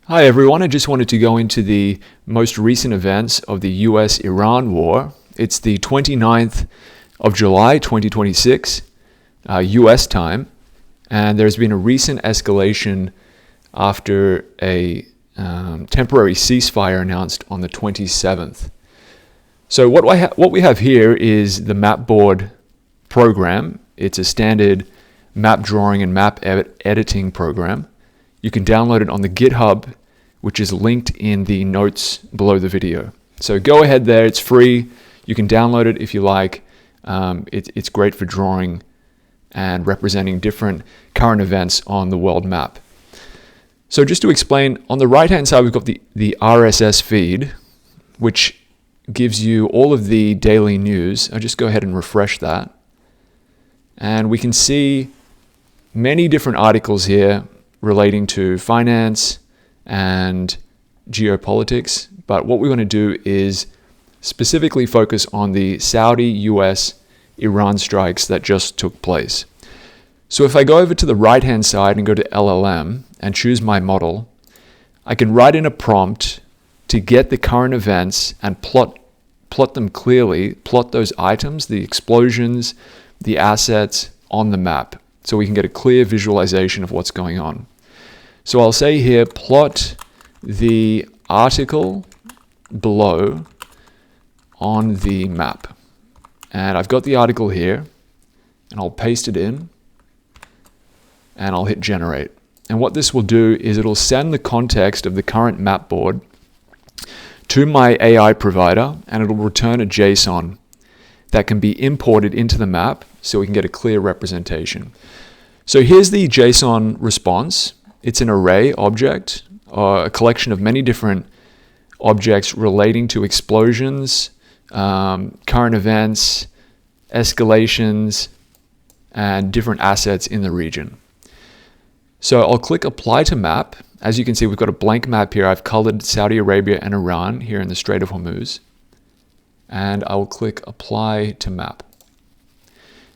Hi everyone, I just wanted to go into the most recent events of the US-Iran war. It's the 29th of July 2026, US time, and there's been a recent escalation after a temporary ceasefire announced on the 27th. So what we have here is the MapBoard program. It's a standard map drawing and map editing program. You can download it on the Github, which is linked in the notes below the video. So go ahead there, it's free. You can download it if you like. It's great for drawing and representing different current events on the world map. So just to explain, on the right-hand side, we've got the RSS feed, which gives you all of the daily news. I'll just go ahead and refresh that. And we can see many different articles here relating to finance and geopolitics, but what we want to do is specifically focus on the Saudi, US, Iran strikes that just took place. So if I go over to the right hand side and go to LLM and choose my model, I can write in a prompt to get the current events and plot them clearly, plot those items, the explosions, the assets on the map, so we can get a clear visualization of what's going on. So I'll say here, plot the article below on the map. And I've got the article here, and I'll paste it in, and I'll hit generate. And what this will do is it'll send the context of the current map board to my AI provider, and it'll return a JSON that can be imported into the map so we can get a clear representation. So here's the JSON response. It's an array object, a collection of many different objects relating to explosions, current events, escalations, and different assets in the region. So I'll click apply to map. As you can see, we've got a blank map here. I've colored Saudi Arabia and Iran here in the Strait of Hormuz. And I will click apply to map.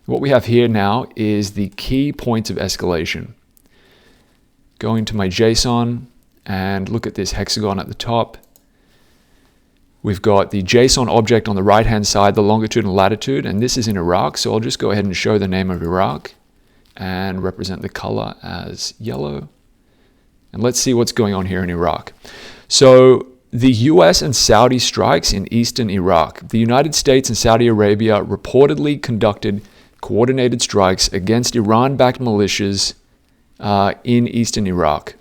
What we have here now is the key points of escalation. Going to my JSON and look at this hexagon at the top. We've got the JSON object on the right-hand side, the longitude and latitude, and this is in Iraq. So I'll just go ahead and show the name of Iraq and represent the color as yellow. And let's see what's going on here in Iraq. So the US and Saudi strikes in eastern Iraq. The United States and Saudi Arabia reportedly conducted coordinated strikes against Iran-backed militias in eastern Iraq.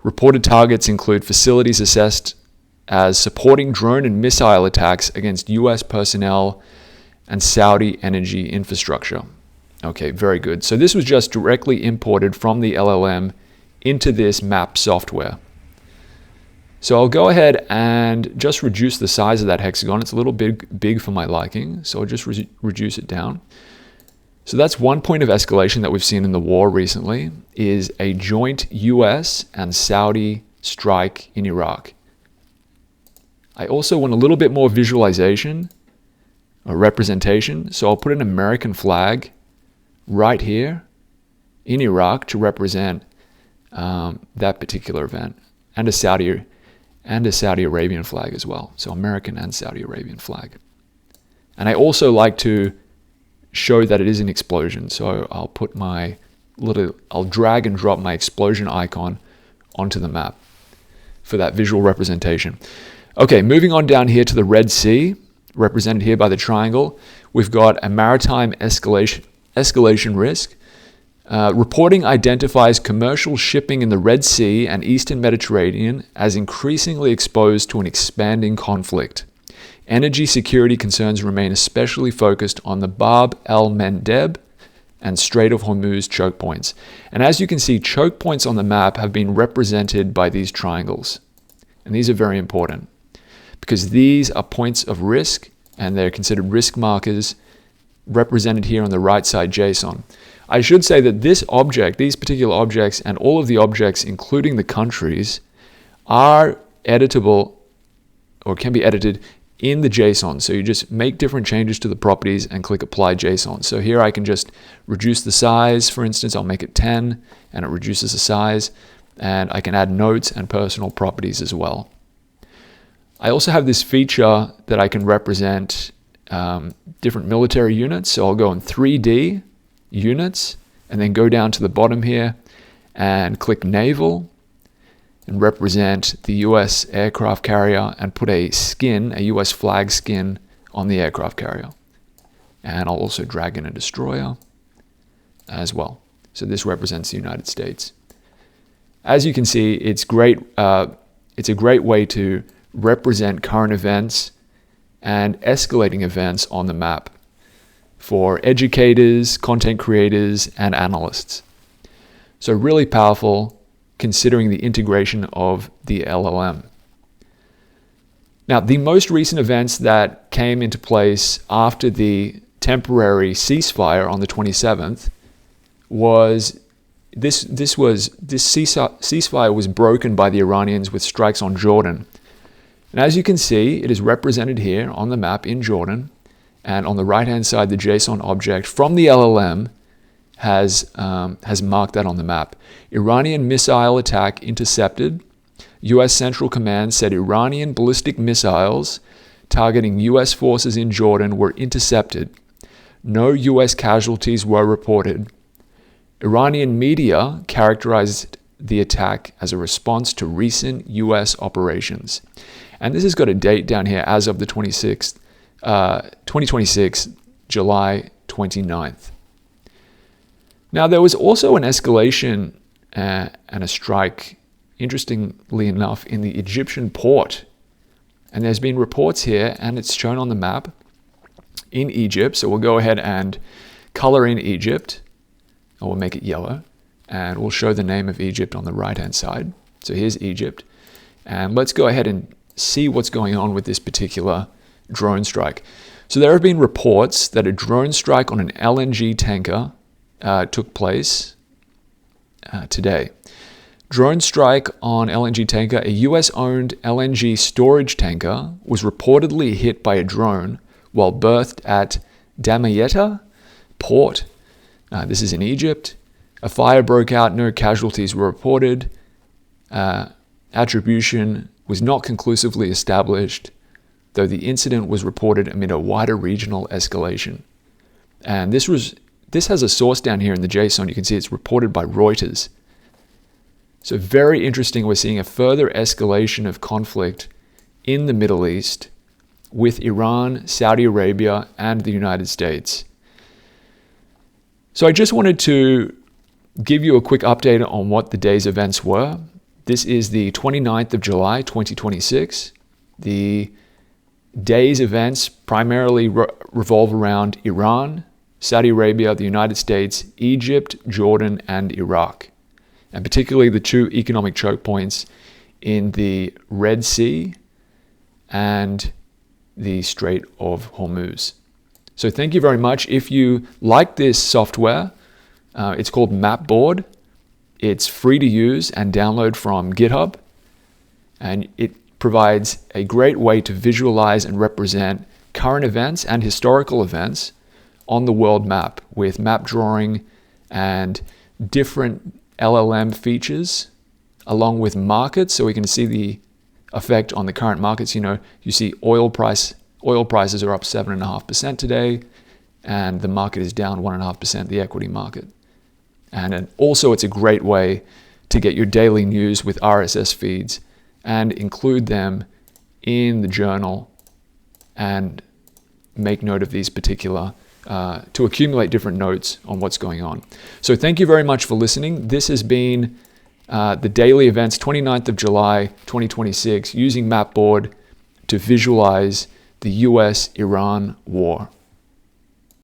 Reported targets include facilities assessed as supporting drone and missile attacks against US personnel and Saudi energy infrastructure. Okay, very good. So this was just directly imported from the LLM into this map software. So I'll go ahead and just reduce the size of that hexagon. It's a little big for my liking, so I'll just reduce it down. So that's one point of escalation that we've seen in the war recently, is a joint US and Saudi strike in Iraq. I also want a little bit more visualization or representation, so I'll put an American flag right here in Iraq to represent that particular event, and a Saudi Arabian flag as well. So American and Saudi Arabian flag. And I also like to show that it is an explosion. So I'll put I'll drag and drop my explosion icon onto the map for that visual representation. Okay, moving on down here to the Red Sea, represented here by the triangle. We've got a maritime escalation risk. Reporting identifies commercial shipping in the Red Sea and Eastern Mediterranean as increasingly exposed to an expanding conflict. Energy security concerns remain especially focused on the Bab el-Mandeb and Strait of Hormuz choke points. And as you can see, choke points on the map have been represented by these triangles. And these are very important because these are points of risk and they're considered risk markers represented here on the right side JSON. I should say that this object, these particular objects, and all of the objects, including the countries, are editable or can be edited in the JSON. So you just make different changes to the properties and click apply JSON. So here I can just reduce the size. For instance, I'll make it 10 and it reduces the size. and I can add notes and personal properties as well. I also have this feature that I can represent different military units. So I'll go in 3D units and then go down to the bottom here and click naval and represent the US aircraft carrier and put a skin, a US flag skin on the aircraft carrier. And I'll also drag in a destroyer as well. So this represents the United States. As you can see, it's great. It's a great way to represent current events and escalating events on the map for educators, content creators, and analysts. So really powerful considering the integration of the LLM. Now, the most recent events that came into place after the temporary ceasefire on the 27th was this ceasefire was broken by the Iranians with strikes on Jordan. And as you can see, it is represented here on the map in Jordan. And on the right-hand side, the JSON object from the LLM has marked that on the map. Iranian missile attack intercepted. U.S. Central Command said Iranian ballistic missiles targeting U.S. forces in Jordan were intercepted. No U.S. casualties were reported. Iranian media characterized the attack as a response to recent U.S. operations. And this has got a date down here as of the 2026, July 29th. Now, there was also an escalation and a strike, interestingly enough, in the Egyptian port. And there's been reports here, and it's shown on the map in Egypt. So we'll go ahead and color in Egypt, and we'll make it yellow. And we'll show the name of Egypt on the right-hand side. So here's Egypt. And let's go ahead and see what's going on with this particular drone strike. So there have been reports that a drone strike on an LNG tanker took place today. Drone strike on LNG tanker. A US-owned LNG storage tanker was reportedly hit by a drone while berthed at Damietta port. This is in Egypt. A fire broke out. No casualties were reported. Attribution was not conclusively established, though the incident was reported amid a wider regional escalation. And this has a source down here in the JSON. You can see it's reported by Reuters. So very interesting. We're seeing a further escalation of conflict in the Middle East with Iran, Saudi Arabia, and the United States. So I just wanted to give you a quick update on what the day's events were. This is the 29th of July, 2026. The day's events primarily revolve around Iran, Saudi Arabia, the United States, Egypt, Jordan, and Iraq, and particularly the two economic choke points in the Red Sea and the Strait of Hormuz. So thank you very much. If you like this software, it's called MapBoard. It's free to use and download from Github, and it provides a great way to visualize and represent current events and historical events on the world map with map drawing and different LLM features, along with markets, so we can see the effect on the current markets. You see oil prices are up 7.5% today, and the market is down 1.5%, the equity market. And also it's a great way to get your daily news with RSS feeds and include them in the journal and make note of these particular, to accumulate different notes on what's going on. So thank you very much for listening. This has been the daily events, 29th of July, 2026, using MapBoard to visualize the US-Iran war.